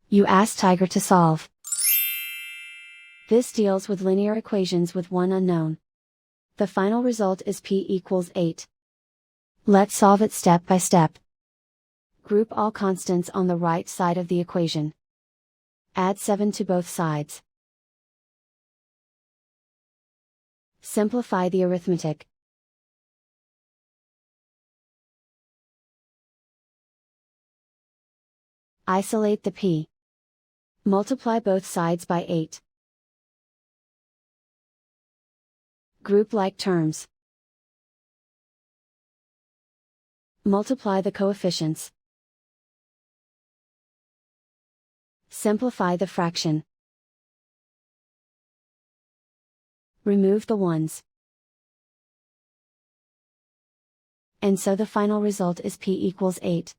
You ask Tiger to solve. This deals with linear equations with one unknown. The final result is p equals 8. Let's solve it step by step. Group all constants on the right side of the equation. Add 7 to both sides. Simplify the arithmetic. Isolate the p. Multiply both sides by 8. Group like terms. Multiply the coefficients. Simplify the fraction. Remove the ones. And so the final result is p equals 8.